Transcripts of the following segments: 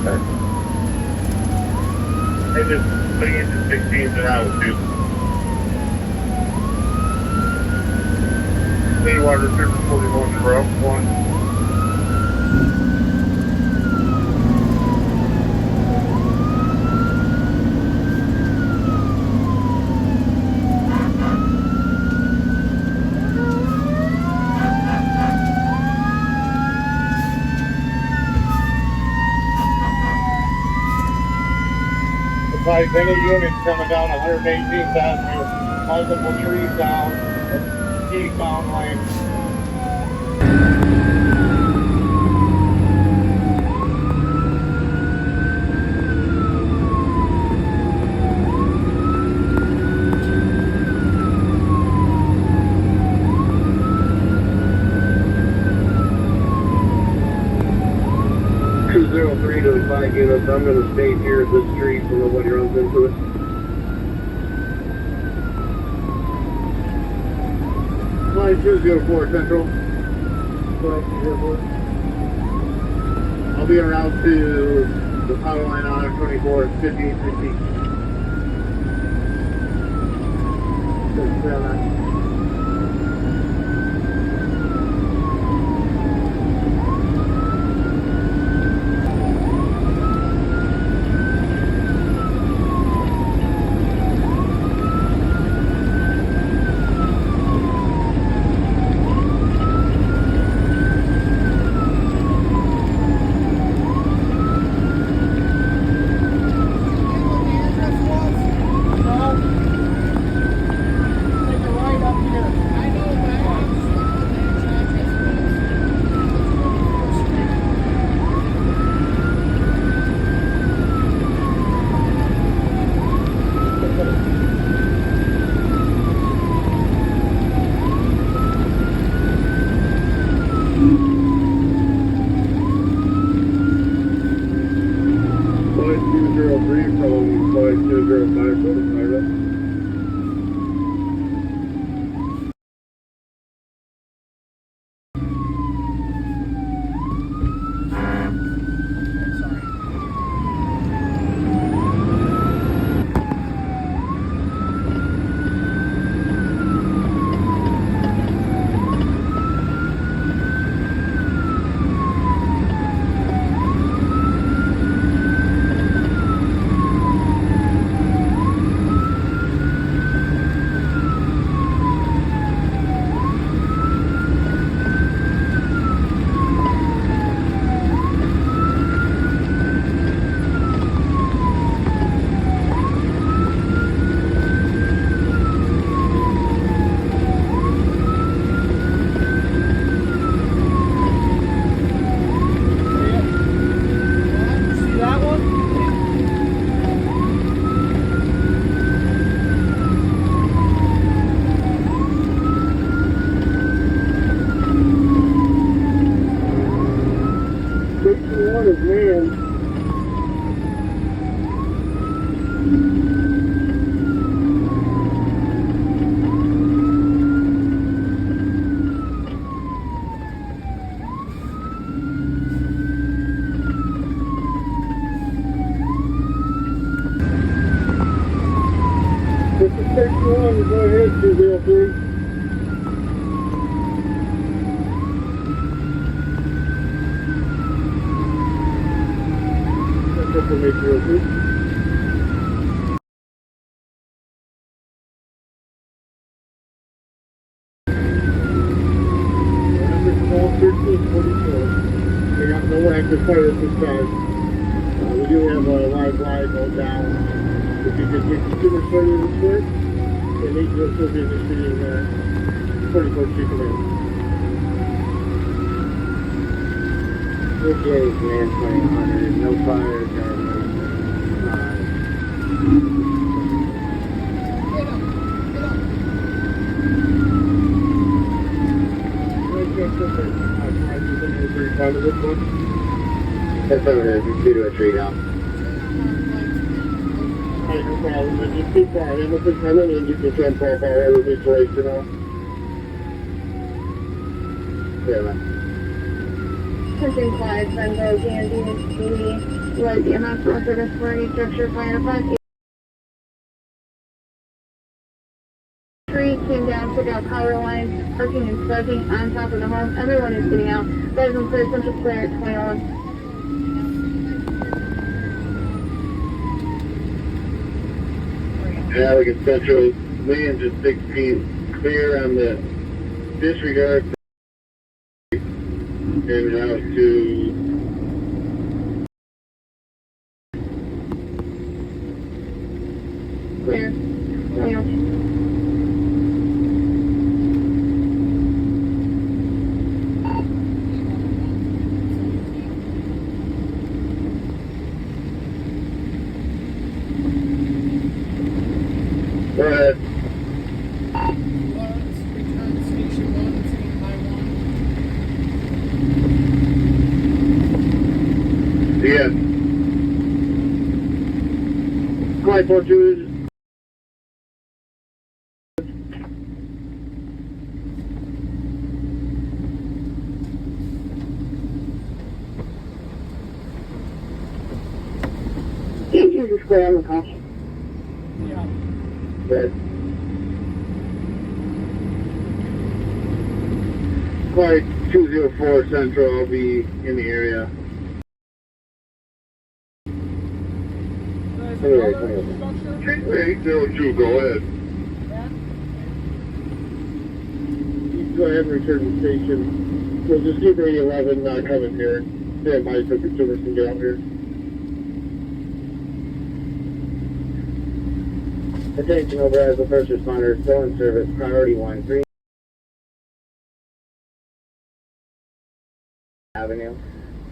I just bring it to 16s an hour too. Clearwater River 41 row 1. Any units coming down 118,000, multiple trees down, eastbound lane. To the 5 units, I'm going to stay here at this street so nobody runs into it. Line 204 Central. I'll be around to the power line on 24, 5860. Go ahead, 203. That's up to me, 203. Number 121344. They got no active fire at this time. We do have a live line going down. If you could get consumer further this way, they need to still be in the city in 24 Street Command. Okay, man, 2000, no fire, garbage. That's over there, you see to a tree now. Alright, no problem, but just keep quiet. I'm going to come in and you can jump off our other situation now. Yeah, man. 10-5, Brenda, Dandy, Judy. was the amount of service for any structure fire upon tree came down, took out power lines, parking and parking on top of the home. Everyone is getting out. Resident clear, central clear at 21. Yeah, we can central land just 6 feet clear on the disregard and out to Clear. 21. go ahead. Return station 1, stand by 1. Yes. Flight 42 Here's the square on the call. Yeah. Good. Flight 204 Central, I'll be in the area. There's another structure. 802, go ahead. Yeah. You can go ahead and return to the station. We'll just keep 811 coming here. Stand by so consumers can get out here. Attention over as the first responder, still in service, priority 1, 3 Avenue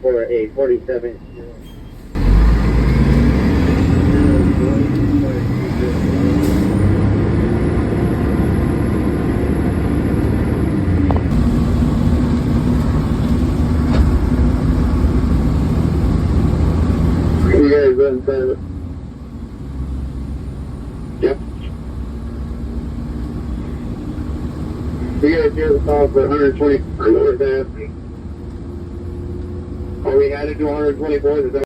for a 47. You guys are in service. Yep. You guys hear the call for 120 north asking. Are we headed to 124? Is that